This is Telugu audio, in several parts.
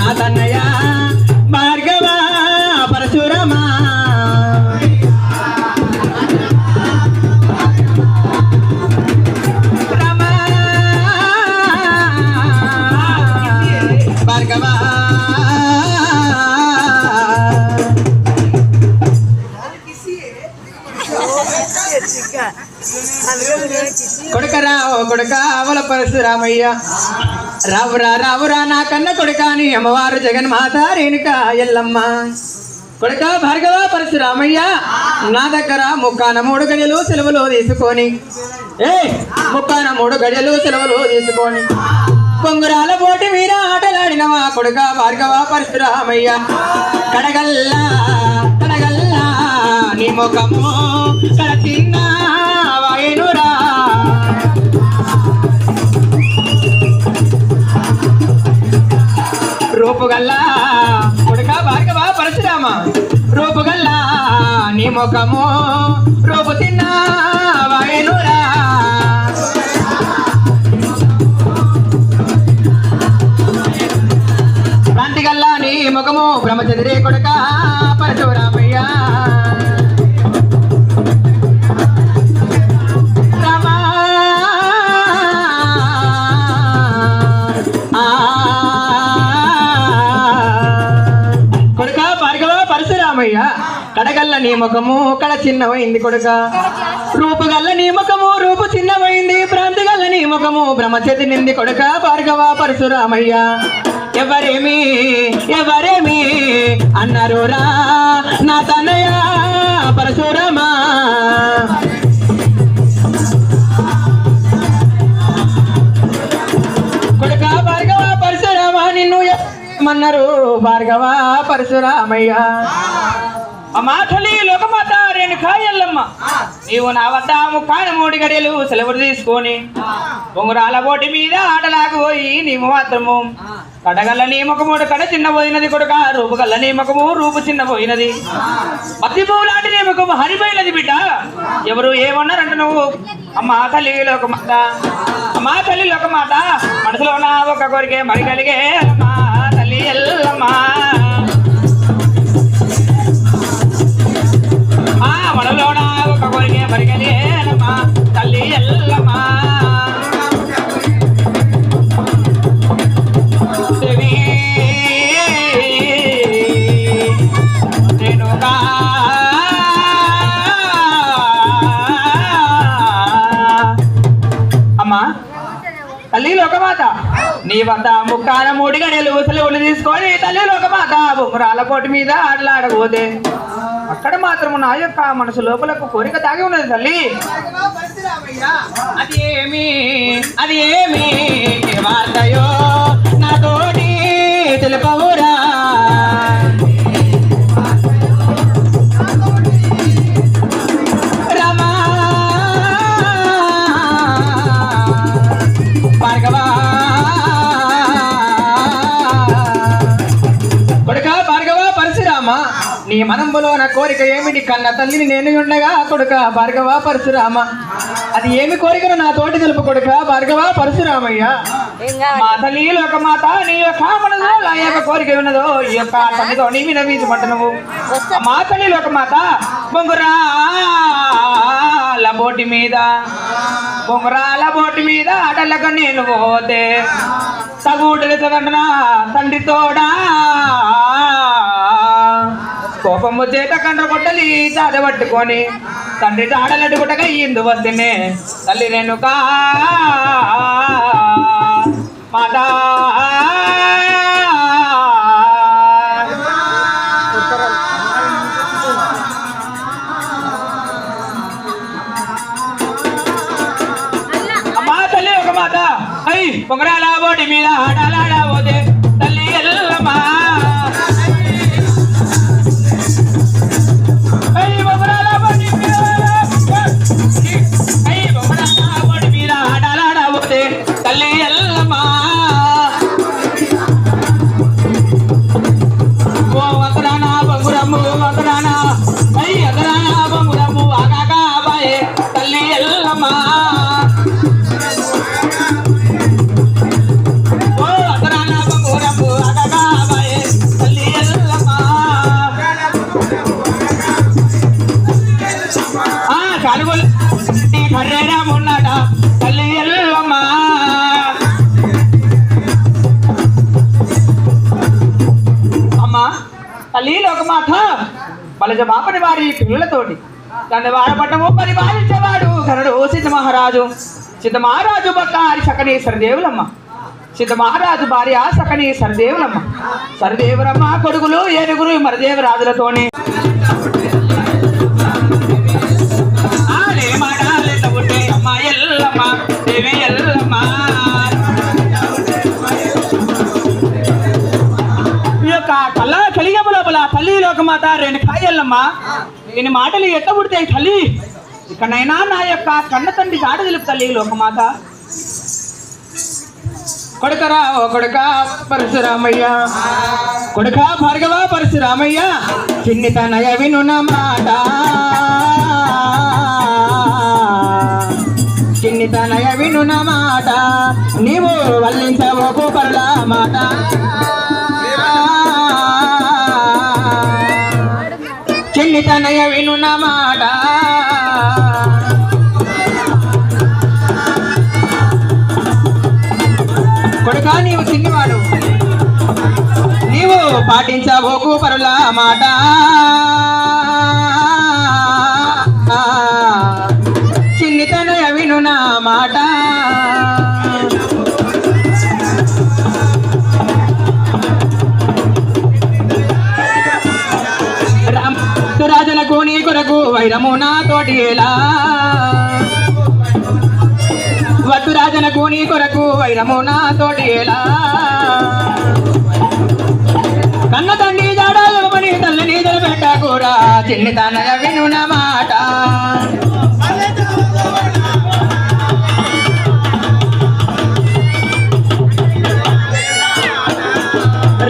నా తన్నయ్య భార్గవ పరశురామా భార్గవ కొడుకరా ఓ కొడుక అవల పరశురామయ్య రావురా నా కన్న కొడుకాని అమ్మవారు జగన్మాత రేణుక ఎల్లమ్మ కొడుక భార్గవ పరశురామయ్య నా దగ్గర ముక్కాన 3 గడియలు సెలవులు తీసుకొని ముక్కాన 3 గడియలు సెలవులు తీసుకొని పొంగురాల పోటీ వీర ఆటలాడినవా కొడుక భార్గవ పరశురామయ్య కడగల్లా నీ ముఖము కడతిన్న వాయనురా రూపుగల్లా కొడుక భార్గవ పరశురామ రూపుగల్లా నీ ముఖము రూపు తిన్న వాయనురా ప్రాంతిగల్లా నీ ముఖము బ్రహ్మచర్య కొడుక పరశురామయ్య కడగల్ల నీ ముఖము కడ చిన్నమైంది కొడుక రూపుగల్ల నీ ముఖము రూపు చిన్నమైంది ప్రాంతిగల్ల నీ ముఖము బ్రహ్మచర్య నింది కొడుక భార్గవ పరశురామయ్య ఎవరేమి అన్నారురా నా తనయ పరశురామా కొడుక భార్గవ పరశురామ నిన్ను ఏమన్నారు భార్గవ పరశురామయ్య అమ్మా తల్లి లోకమాత రేణుక ఎల్లమ్మ నీవు నా వద్ద ముక్కాన 3 గడియలు సెలవులు తీసుకొని బొంగురాల పోటీ మీద ఆటలాగా పోయి నీవు మాత్రము కడగల్ల నీ ముఖముడు కడ చిన్నపోయినది కొడుక రూపుగల్ల నీ ముఖము రూపు చిన్నపోయినది మత్తి పువ్వు లాంటి నీ ముఖము హరిపోయినది బిడ్డ ఎవరు ఏమన్నారంట నువ్వు అమ్మా తల్లి లోకమాత మనసులో నా ఒక కోరికే మరి కలిగే అమ్మా తల్లి ఎల్లమ్మ మనలోన ఒక కోరికే మరి కలిగేనమ్మా తల్లి ఎల్లమ్మ అమ్మా తల్లి లోకమాత నీ వద్ద ముక్కాన 3 గడియలు సెలవులు తీసుకొని తల్లి లోకమాత బొమ్మరాల పోటీ మీద ఆటలాడబోతే అక్కడ మాత్రము నా యొక్క మనసు లోపలకు కోరిక తాగి ఉన్నది తల్లి అది ఏమి వార్తయో నాతోటి తెలుపవురా రామా భార్గవ కొడుక భార్గవ పరశురామ నీ మనంబులో నా కోరిక ఏమిటి కన్న తల్లిని నేను ఉండగా కొడుక భార్గవ పరశురామ అది ఏమి కోరికను నా తోటి తెలుపు కొడుక భార్గవ పరశురామయ్య మా తల్లి లోకమాత నీ యొక్క మనలో నా యొక్క కోరిక ఉన్నదో ఈ యొక్క తల్లితో నీ వినవీచమంటున్నావు మా తల్లి లోకమాత బొంగురాల బోటి మీద ఆటలకు నేను పోతే తగుడులు తగంటున్నా తండ్రి తోడా కోపము చేత కండ్ర కొట్టలి చాద పట్టుకొని తండ్రి తాడలడ్డు కొట్టగా ఇందు వస్తేనే తల్లి రేణుక మాట అమ్మా తల్లి ఒక మాట పొంగరాల బోటి మీద ఆడాలాడబోతే తల్లి ఎల్లమ్మ తల్లి ఎల్లమ్మ ఓ అతరానా బంగురమ్ము అతరానా అతరానా బంగురమ్ము ఆగాగా అబ్బాయే తల్లి ఎల్లమ్మ ఓ లోకమాత బలజ బాపని వారి పిల్లలతోటి దాన్ని వాడపట్టము పరిపాలించేవాడు కనుడు సిద్ధమహారాజు బక్కారి సకని సరదేవులమ్మ సిద్ధమహారాజు భార్య సకని సరదేవులమ్మ సరదేవురమ్మ కొడుకులు ఏనుగురు మరదేవరాజులతోనే కలిగముల తల్లి లోకమాత రెండు కాయల్లమ్మ దీని మాటలు ఎట్ట పుడతాయి తల్లి ఇకనైనా నా యొక్క కన్న తండ్రి చాట తెలుపు తల్లి లోకమాత కొడుకరా ఓ కొడుక పరశురామయ్య కొడుక భార్గవ పరశురామయ్య చిన్ని తనయ వినున్న మాట చిన్ని తనయ వినున్న మాట నీవు వల్లించవోకు పర్ల మాట చిన్ని తనయ వినున్న మాట కొడుక నీవు చిన్నివాడు నీవు పాటించబోకు పరుల మాట చిన్ని తనయ వినున్న మాట రాజులకు నీ కొరకు వైరము నా తోటి ఎలా వద్దు రాజనకు నీ కొరకు వైరము నా తోటి ఎలా కన్న తండ్రి జాడని తల్లిని పెట్టకూరా చిన్ని తనయ వినున్న మాట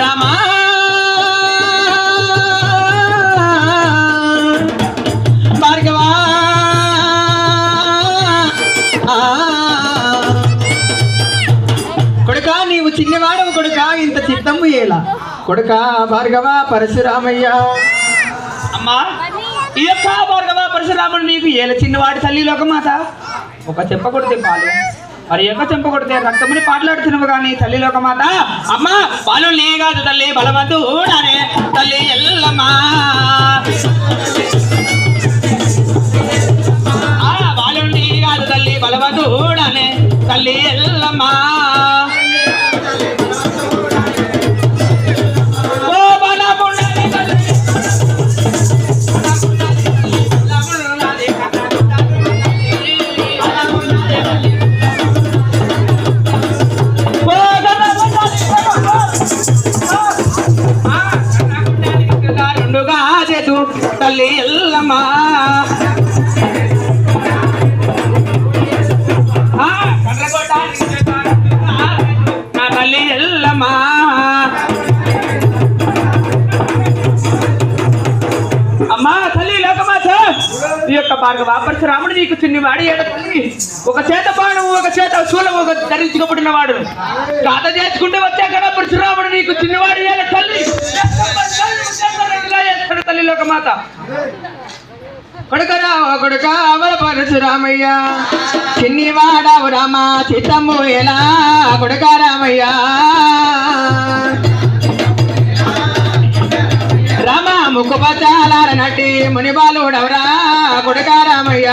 రామా భార్గవా కొడుక నీవు చిన్నవాడవు కొడుక ఇంత చిత్తము ఏలా కొడుక భార్గవ పరశురామయ్య అమ్మా ఈ యొక్క భార్గవ పరశురాముడు నీకు ఏల చిన్నవాడి తల్లి లోకమాత ఒక చెంప కొడితే పాలు మరి యొక్క చెంప కొడితే రక్తముని పాటలాడుతున్నావు కానీ తల్లి లోకమాత అమ్మా పాలు నీ కాదు తల్లి బలవంతు ఊడానే తల్లి ఎల్లమ్మా పాలు నీ కాదు తల్లి బలవంతు ఊడానే తల్లి ఎల్లమ్మా తల్లి ఎల్లమ్మా నా తల్లి ఎల్లమ్మా అమ్మా తల్లి లోకమాత ఈ యొక్క భార్గవ పరశురాముడు నీకు చిన్నవాడి ఏడ తల్లి ఒక చేత బాణము ఒక చేత శూలం ఒక ధరించుకోబడిన వాడు గాథ చేసుకుంటే వచ్చా కదా పరశురాముడు నీకు చిన్నవాడి ఏడ తల్లి తల్లి లోకమాత కొడుకరా కొడుక అవల పరశురామయ్య చిన్నివాడవు రామ చిత్తము ఎలా కొడుక రామయ్య రామ ముక్కు పచ్చాల నటి మునిబాలుడవరా కొడుక రామయ్య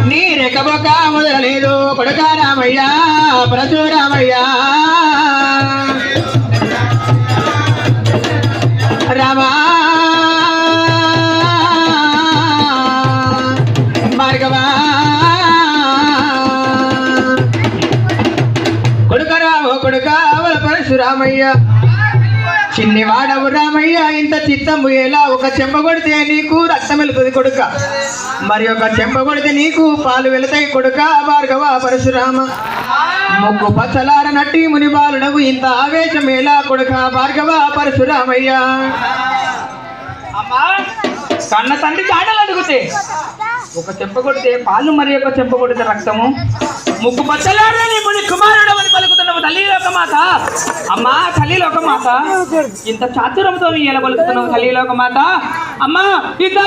నీ రెక్కబొక్క మొదలలేదు కొడుక రామయ్య పరశురామయ్య రామా భార్గవా కొడుకరా ఓ కొడుక అవల పరశురామయ్య చిన్నివాడవు రామయ్య ఇంత చిత్తము ఎలా ఒక చెంప కొడితే నీకు రక్తం వెళుతుంది కొడుక మరి ఒక చెంప కొడితే నీకు పాలు వెళతాయి కొడుక భార్గవ పరశురామ ముక్కు పచ్చలార నట్టి మునిబాలుడవు ఇంత ఆవేశం ఎలా కొడుక భార్గవ పరశురామయ్య అమ్మా కన్న తండ్రి చాటలు అడుగుతే ఒక చెంప కొడితే పాలు మరి ఒక చెంప కొడితే రక్తము ముక్కు పచ్చలారని ముని కుమారుడు అని పలుకుతున్నావు తల్లి లోకమాత అమ్మా తల్లి లోకమాత ఇంత చాతురంతో ఎలా పలుకుతున్నావు తల్లి లోకమాత అమ్మా ఇంత